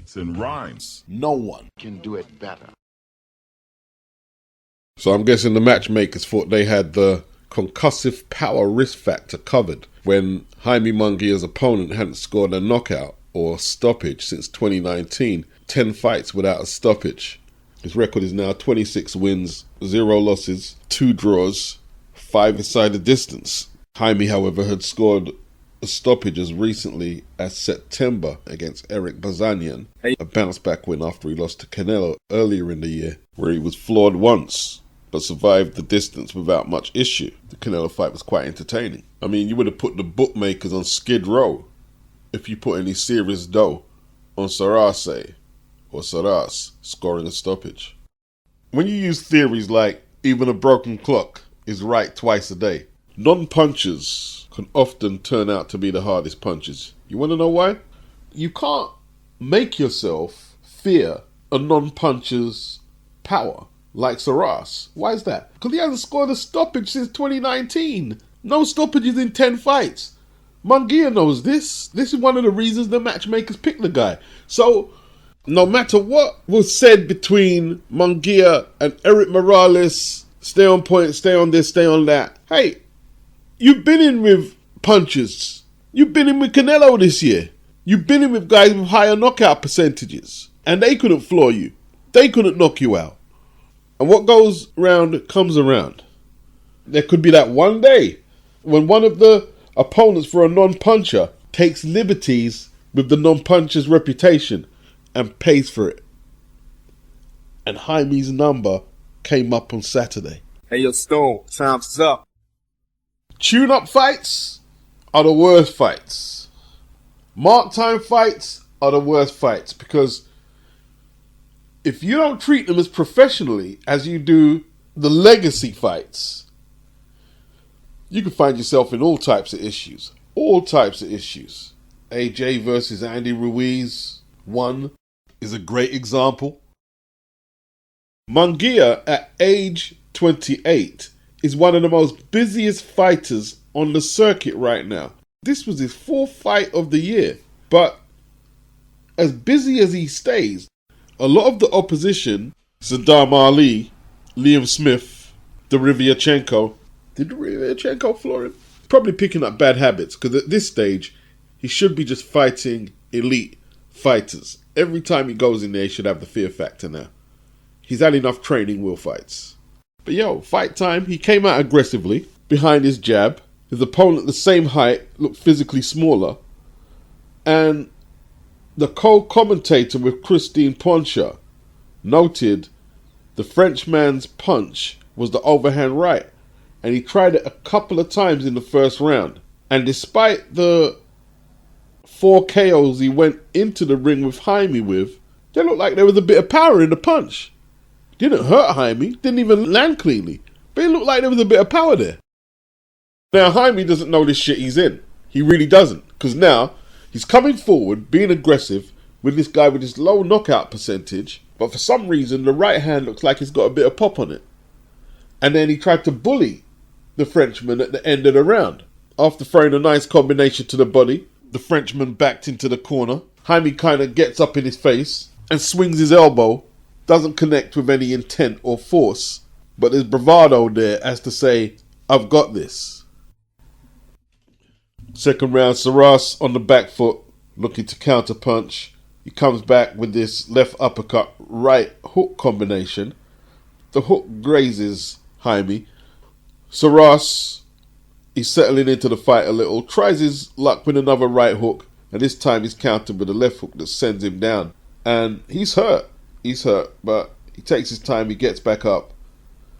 beats and rhymes. No one can do it better. So I'm guessing the matchmakers thought they had the concussive power risk factor covered when Jaime Munguia's opponent hadn't scored a knockout or stoppage since 2019, 10 fights without a stoppage. His record is now 26 wins, 0 losses, 2 draws, 5 inside the distance. Jaime, however, had scored a stoppage as recently as September against Eric Bazanian, a bounce-back win after he lost to Canelo earlier in the year, where he was floored once, but survived the distance without much issue. The Canelo fight was quite entertaining. I mean, you would have put the bookmakers on Skid Row if you put any serious dough on SURACE or SURACE scoring a stoppage. When you use theories like even a broken clock is right twice a day, non-punchers can often turn out to be the hardest punches. You want to know why? You can't make yourself fear a non-puncher's power like SURACE. Why is that? Because he hasn't scored a stoppage since 2019. No stoppages in 10 fights. Munguia knows this. This is one of the reasons the matchmakers picked the guy. So, no matter what was said between Munguia and Eric Morales, stay on point, stay on this, stay on that. Hey, you've been in with punches. You've been in with Canelo this year. You've been in with guys with higher knockout percentages. And they couldn't floor you. They couldn't knock you out. And what goes round comes around. There could be that one day when one of the opponents for a non-puncher takes liberties with the non-puncher's reputation and pays for it. And Jaime's number came up on Saturday. Hey, yo, Stone, time's up. Tune-up fights are the worst fights. Mark time fights are the worst fights because if you don't treat them as professionally as you do the legacy fights, you can find yourself in all types of issues. All types of issues. AJ versus Andy Ruiz 1 is a great example. Munguia at age 28 is one of the most busiest fighters on the circuit right now. This was his 4th fight of the year. But as busy as he stays, a lot of the opposition, Saddam Ali, Liam Smith, Derevyanchenko, did Derevyanchenko floor him? Probably picking up bad habits, because at this stage, he should be just fighting elite fighters. Every time he goes in there, he should have the fear factor now. He's had enough training wheel fights. But yo, fight time, he came out aggressively, behind his jab. His opponent, the same height, looked physically smaller. And the co-commentator with Christine Poncha noted the Frenchman's punch was the overhand right. And he tried it a couple of times in the first round. And despite the 4 KOs he went into the ring with Jaime with, they looked like there was a bit of power in the punch. Didn't hurt Jaime, didn't even land cleanly. But it looked like there was a bit of power there. Now Jaime doesn't know this shit he's in. He really doesn't. Because now he's coming forward, being aggressive with this guy with his low knockout percentage. But for some reason the right hand looks like it's got a bit of pop on it. And then he tried to bully the Frenchman at the end of the round. After throwing a nice combination to the body, the Frenchman backed into the corner. Jaime kind of gets up in his face and swings his elbow. Doesn't connect with any intent or force, but there's bravado there as to say, I've got this. Second round, SURACE on the back foot, looking to counter punch. He comes back with this left uppercut, right hook combination. The hook grazes Jaime. SURACE, he's settling into the fight a little, tries his luck with another right hook, and this time he's countered with a left hook that sends him down. And he's hurt, but he takes his time, he gets back up.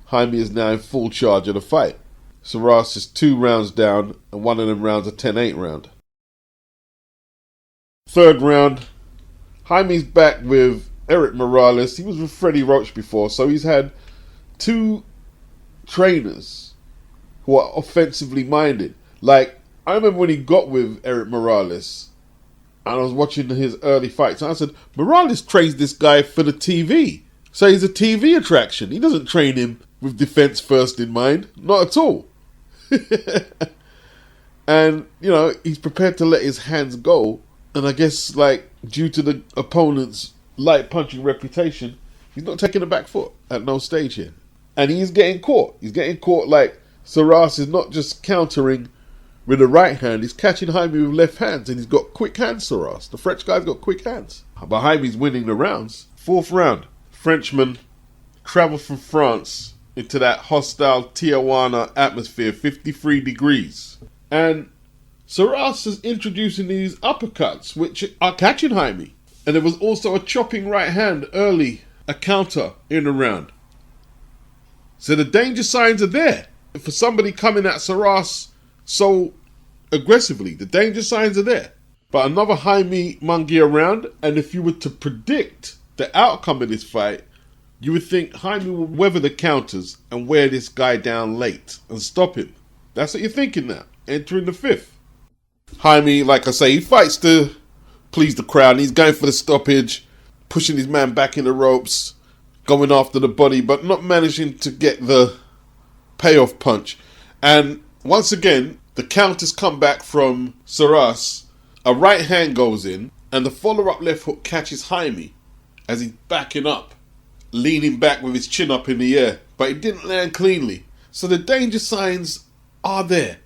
Jaime is now in full charge of the fight. SURACE is 2 rounds down, and one of them rounds a 10-8 round. Third round, Jaime's back with Eric Morales. He was with Freddie Roach before, so he's had 2 trainers who are offensively minded. Like, I remember when he got with Eric Morales, and I was watching his early fights, and I said, Morales trains this guy for the TV. So he's a TV attraction. He doesn't train him with defense first in mind. Not at all. And, you know, he's prepared to let his hands go And I guess, like, due to the opponent's light punching reputation, he's not taking a back foot at no stage here. And he's getting caught. He's getting caught like SURACE is not just countering with the right hand, he's catching Jaime with left hands, and he's got quick hands, SURACE. The French guy's got quick hands. But Jaime's winning the rounds. Fourth round, Frenchman travel from France into that hostile Tijuana atmosphere, 53 degrees. And SURACE is introducing these uppercuts, which are catching Jaime. And there was also a chopping right hand early, a counter in the round. So the danger signs are there. For somebody coming at SURACE so aggressively, the danger signs are there. But another Jaime Munguia round, and if you were to predict the outcome of this fight, you would think Jaime will weather the counters and wear this guy down late and stop him. That's what you're thinking now, entering the fifth. Jaime, like I say, he fights to please the crowd. He's going for the stoppage, pushing his man back in the ropes, going after the body, but not managing to get the payoff punch. And once again, the counters come back from SURACE. A right hand goes in, and the follow-up left hook catches Jaime as he's backing up, leaning back with his chin up in the air, but it didn't land cleanly. So the danger signs are there.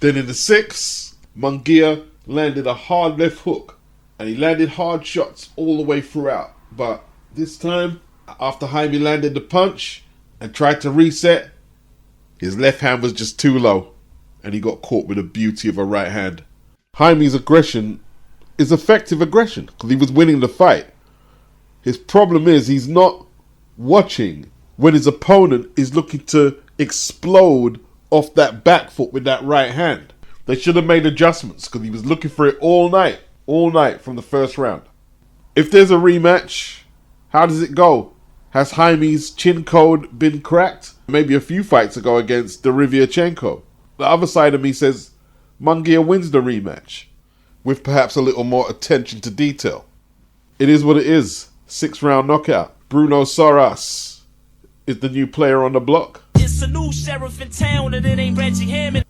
Then in the sixth, Munguia landed a hard left hook, and he landed hard shots all the way throughout. But this time, after Jaime landed the punch and tried to reset, his left hand was just too low, and he got caught with the beauty of a right hand. Jaime's aggression is effective aggression because he was winning the fight. His problem is he's not watching when his opponent is looking to explode off that back foot with that right hand. They should have made adjustments because he was looking for it all night from the first round. If there's a rematch, how does it go? Has Jaime's chin code been cracked? Maybe a few fights ago against Derivchenko. The other side of me says Munguia wins the rematch, with perhaps a little more attention to detail. It is what it is. 6th round knockout. Bruno SURACE is the new player on the block. It's a new sheriff in town and it ain't Reggie Hammond.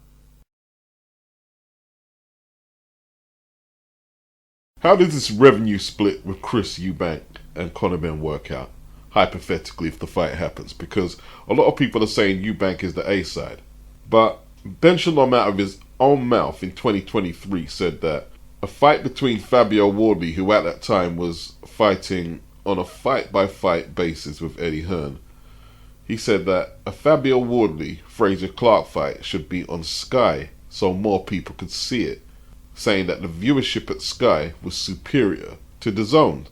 How does this revenue split with Chris Eubank and Conor Benn work out? Hypothetically, if the fight happens, because a lot of people are saying Eubank is the A side. But Ben Shalom out of his own mouth in 2023 said that a fight between Fabio Wardley, who at that time was fighting on a fight-by-fight basis with Eddie Hearn, he said that a Fabio Wardley-Fraser Clark fight should be on Sky so more people could see it, saying that the viewership at Sky was superior to DAZN.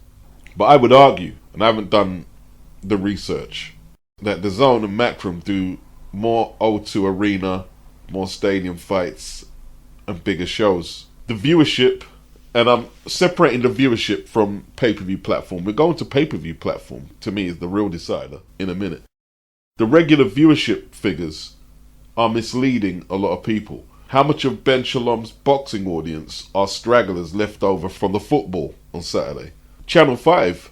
But I would argue, and I haven't done the research, that DAZN and Macron do more O2 Arena, more stadium fights, and bigger shows. The viewership, and I'm separating the viewership from pay-per-view platform. We're going to pay-per-view platform, to me, is the real decider in a minute. The regular viewership figures are misleading a lot of people. How much of Ben Shalom's boxing audience are stragglers left over from the football on Saturday? Channel 5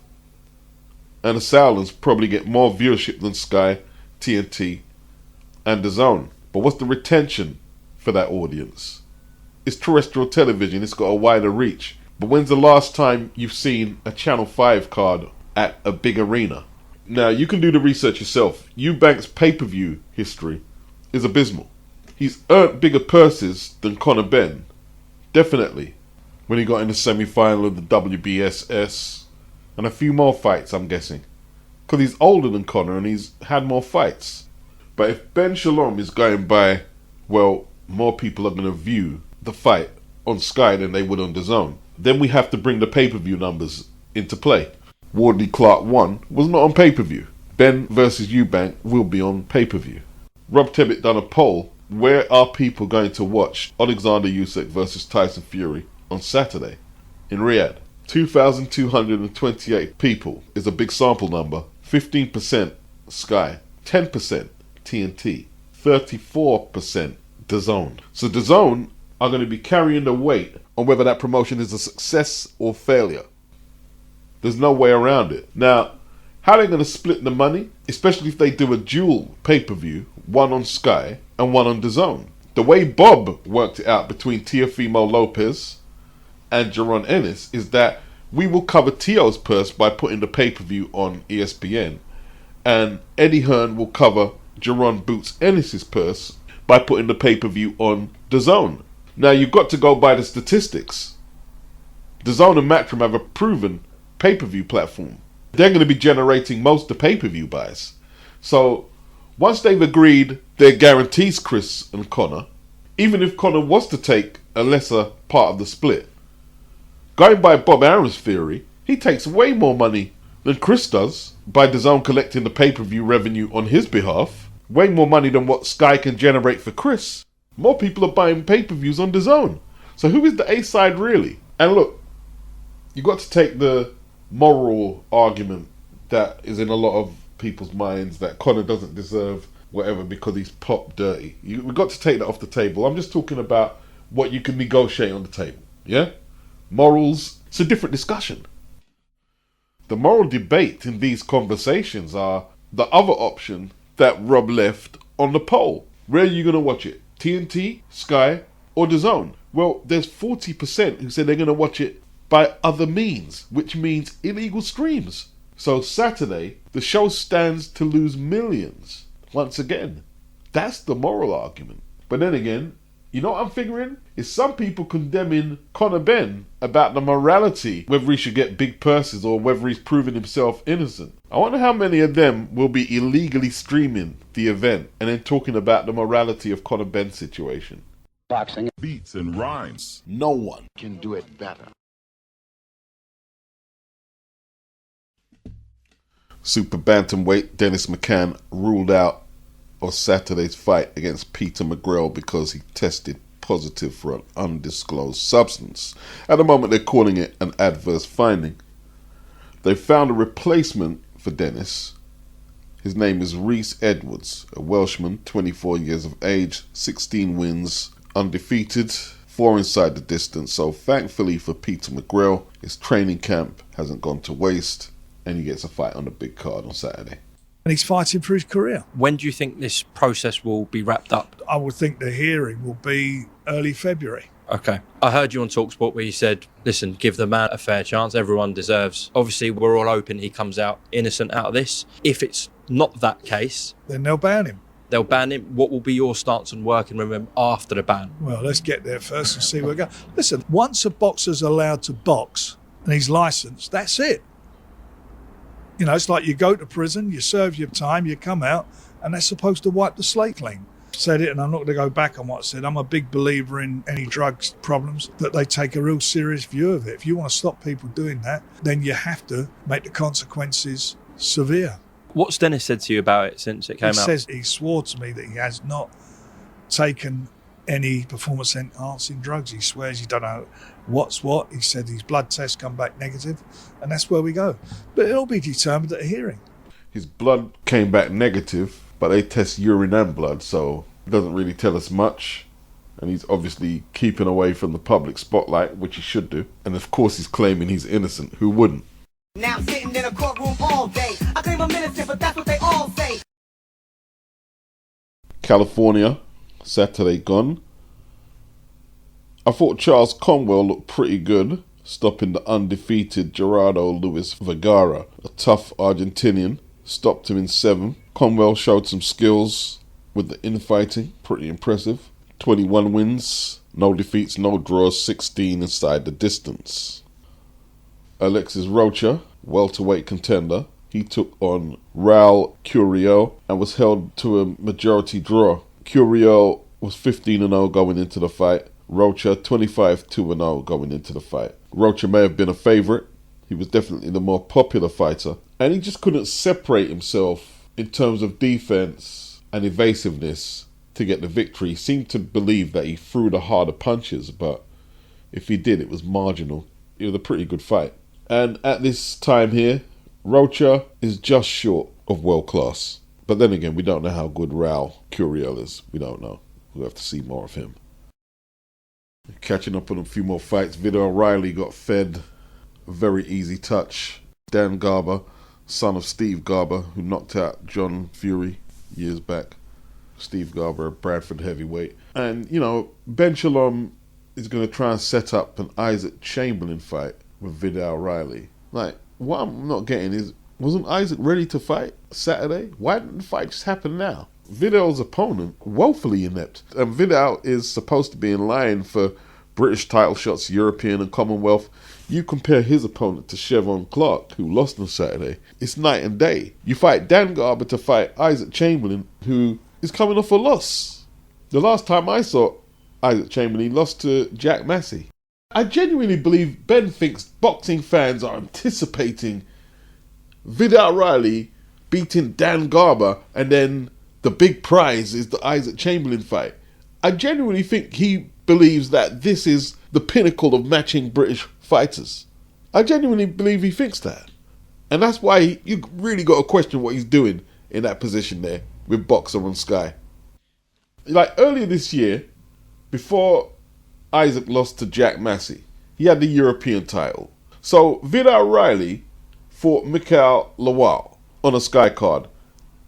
and the Sowlands probably get more viewership than Sky, TNT, and DAZN. But what's the retention for that audience? It's terrestrial television, it's got a wider reach. But when's the last time you've seen a Channel 5 card at a big arena? Now, you can do the research yourself. Eubank's pay-per-view history is abysmal. He's earned bigger purses than Conor Benn, definitely, when he got in the semi-final of the WBSS, and a few more fights, I'm guessing. Because he's older than Conor and he's had more fights. But if Ben Shalom is going by, well, more people are going to view the fight on Sky than they would on DAZN, then we have to bring the pay-per-view numbers into play. Wardley Clark 1 was not on pay-per-view. Benn versus Eubank will be on pay-per-view. Rob Tebbit done a poll. Where are people going to watch Alexander Usyk versus Tyson Fury on Saturday in Riyadh? 2,228 people is a big sample number. 15% Sky, 10% TNT, 34% DAZN. So DAZN are going to be carrying the weight on whether that promotion is a success or failure. There's no way around it. Now, how are they going to split the money? Especially if they do a dual pay-per-view, one on Sky and one on DAZN. The way Bob worked it out between Teofimo Lopez and Jaron Ennis is that we will cover Tio's purse by putting the pay-per-view on ESPN, and Eddie Hearn will cover Jaron Boots Ennis's purse by putting the pay-per-view on DAZN. Now you've got to go by the statistics. DAZN and Matchroom have a proven pay-per-view platform. They're going to be generating most of the pay-per-view buys. So once they've agreed their guarantees, Chris and Conor, even if Conor was to take a lesser part of the split, going by Bob Aaron's theory, he takes way more money than Chris does by DAZN collecting the pay-per-view revenue on his behalf. Way more money than what Sky can generate for Chris. More people are buying pay-per-views on DAZN. So who is the A-side really? And look, you've got to take the moral argument that is in a lot of people's minds that Conor doesn't deserve whatever because he's pop dirty. We've got to take that off the table. I'm just talking about what you can negotiate on the table. Yeah? Morals, it's a different discussion. The moral debate in these conversations are the other option that Rob left on the poll. Where are you going to watch it? TNT, Sky, or DAZN? Well, there's 40% who said they're going to watch it by other means, which means illegal streams. So Saturday, the show stands to lose millions. Once again, that's the moral argument. But then again, you know what I'm figuring? Is some people condemning Conor Benn about the morality, whether he should get big purses or whether he's proven himself innocent. I wonder how many of them will be illegally streaming the event and then talking about the morality of Conor Benn's situation. Boxing. Beats and rhymes. No one Can do it better. Super bantamweight Dennis McCann ruled out of Saturday's fight against Peter McGrail because he tested positive for an undisclosed substance. At the moment they're calling it an adverse finding. They found a replacement for Dennis. His name is RHYS Edwards, a Welshman, 24 years of age, 16 wins, undefeated, 4 inside the distance. So thankfully for Peter McGrail, his training camp hasn't gone to waste and he gets a fight on the big card on Saturday. And he's fighting for his career. When do you think this process will be wrapped up? I would think the hearing will be early February. Okay. I heard you on TalkSport where you said, listen, give the man a fair chance. Everyone deserves. Obviously, we're all hoping he comes out innocent out of this. If it's not that case, then they'll ban him. They'll ban him. What will be your stance on working with him after the ban? Well, let's get there first and see where we go. Listen, once a boxer's allowed to box and he's licensed, that's it. You know, it's like you go to prison, you serve your time, you come out, and they're supposed to wipe the slate clean. Said it, and I'm not going to go back on what I said. I'm a big believer in any drugs problems, that they take a real serious view of it. If you want to stop people doing that, then you have to make the consequences severe. What's Dennis said to you about it since it came out? He says he swore to me that he has not taken any performance enhancing drugs. He swears he don't know what's what. He said his blood tests come back negative, and that's where we go. But it'll be determined at a hearing. His blood came back negative, but they test urine and blood, so it doesn't really tell us much. And he's obviously keeping away from the public spotlight, which he should do. And of course he's claiming he's innocent. Who wouldn't? Now I'm sitting in a courtroom all day. I claim I'm innocent, but that's what they all say. California, Saturday gone. I thought Charles Conwell looked pretty good, stopping the undefeated Gerardo Luis Vergara, a tough Argentinian. Stopped him in 7. Conwell showed some skills with the infighting, pretty impressive. 21 wins, no defeats, no draws, 16 inside the distance. Alexis Rocha, welterweight contender, he took on RAUL CURIEL and was held to a majority draw. CURIEL was 15-0 going into the fight. Rocha 25-2-0 going into the fight. Rocha may have been a favourite. He was definitely the more popular fighter. And he just couldn't separate himself in terms of defence and evasiveness to get the victory. He seemed to believe that he threw the harder punches, but if he did, it was marginal. It was a pretty good fight. And at this time here, Rocha is just short of world class. But then again, we don't know how good RAUL CURIEL is. We don't know. We'll have to see more of him. Catching up on a few more fights, Viddal O'Reilly got fed a very easy touch. Dan Garber, son of Steve Garber, who knocked out John Fury years back. Steve Garber, a Bradford heavyweight. And, you know, Ben Shalom is going to try and set up an Isaac Chamberlain fight with Vidal Riley. Like, what I'm not getting is, wasn't Isaac ready to fight Saturday? Why didn't the fight just happen now? Vidal's opponent, woefully inept. And Vidal is supposed to be in line for British title shots, European and Commonwealth. You compare his opponent to Chevon Clark, who lost on Saturday. It's night and day. You fight Dan Garber to fight Isaac Chamberlain, who is coming off a loss. The last time I saw Isaac Chamberlain, he lost to Jack Massey. I genuinely believe Benn thinks boxing fans are anticipating Vidal Riley beating Dan Garber, and then the big prize is the Isaac Chamberlain fight. I genuinely think he believes that this is the pinnacle of matching British fighters. I genuinely believe he thinks that. And that's why you really got to question what he's doing in that position there with Boxer on Sky. Like earlier this year, before Isaac lost to Jack Massey, he had the European title. So Vidal Riley fought Mikael Lawal on a Sky card.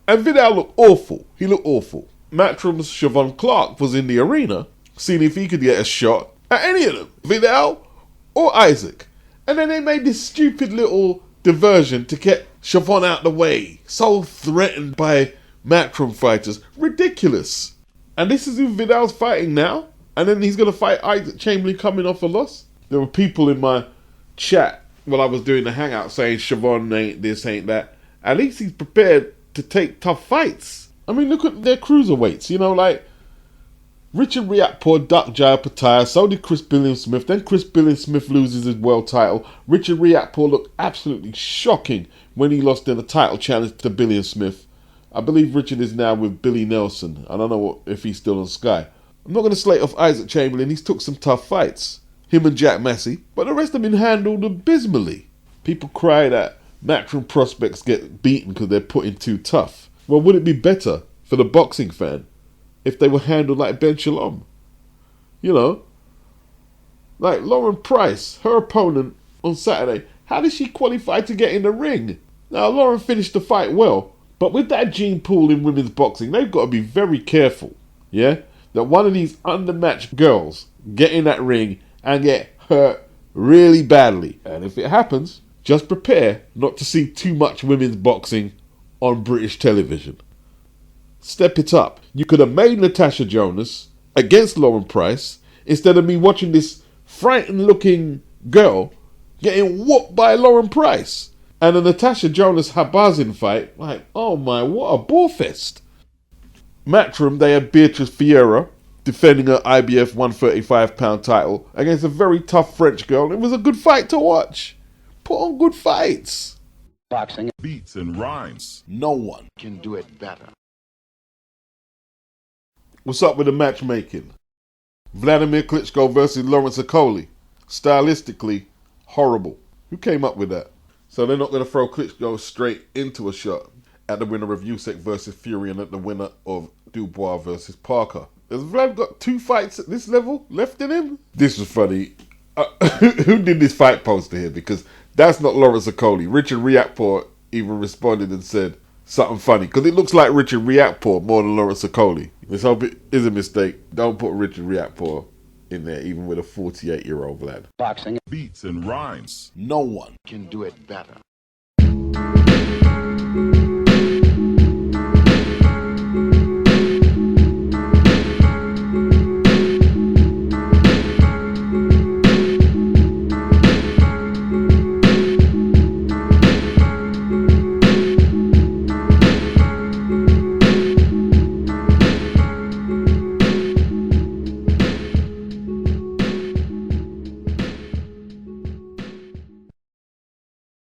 And Vidal looked awful. He looked awful. Matchroom's Chevon Clark was in the arena, seeing if he could get a shot at any of them, Vidal or Isaac. And then they made this stupid little diversion to get Chevon out the way. So threatened by Matchroom fighters. Ridiculous. And this is who Vidal's fighting now? And then he's going to fight Isaac Chamberlain coming off a loss? There were people in my chat while I was doing the hangout saying Chevon ain't this, ain't that. At least he's prepared to take tough fights. I mean, look at their cruiserweights. You know, like Richard Riakporhe ducked Jaya Pattaya, so did Chris Billiam-Smith. Then Chris Billiam-Smith loses his world title. Richard Riakporhe looked absolutely shocking when he lost in a title challenge to Billiam-Smith. I believe Richard is now with Billy Nelson. I don't know if he's still on Sky. I'm not going to slate off Isaac Chamberlain. He's took some tough fights. Him and Jack Massey. But the rest have been handled abysmally. People cry that Matchroom prospects get beaten because they're put in too tough. Well, would it be better for the boxing fan if they were handled like Ben Shalom? You know? Like Lauren Price, her opponent on Saturday. How did she qualify to get in the ring? Now, Lauren finished the fight well. But with that gene pool in women's boxing, they've got to be very careful, yeah? That one of these undermatched girls get in that ring and get hurt really badly. And if it happens, just prepare not to see too much women's boxing on British television. Step it up. You could have made Natasha Jonas against Lauren Price instead of me watching this frightened looking girl getting whooped by Lauren Price. And the Natasha Jonas Habazin fight, like, oh my, what a ball fest. Matchroom, they had Beatrice Fiera defending her IBF 135-pound title against a very tough French girl. It was a good fight to watch. Put on good fights. Boxing beats and rhymes. No one Can do it better. What's up with the matchmaking? Vladimir Klitschko versus Lawrence Okolie. Stylistically, horrible. Who came up with that? So they're not going to throw Klitschko straight into a shot at the winner of Usyk versus Fury and at the winner of Dubois versus Parker. Has Vlad got 2 fights at this level left in him? This was funny. Who did this fight poster here? Because that's not Lawrence Okolie. Richard Riakporhe even responded and said something funny. Because it looks like Richard Riakporhe more than Lawrence Okolie. Let's hope it is a mistake. Don't put Richard Riakporhe in there, even with a 48-year-old Vlad. Boxing beats and rhymes. No one Can do it better.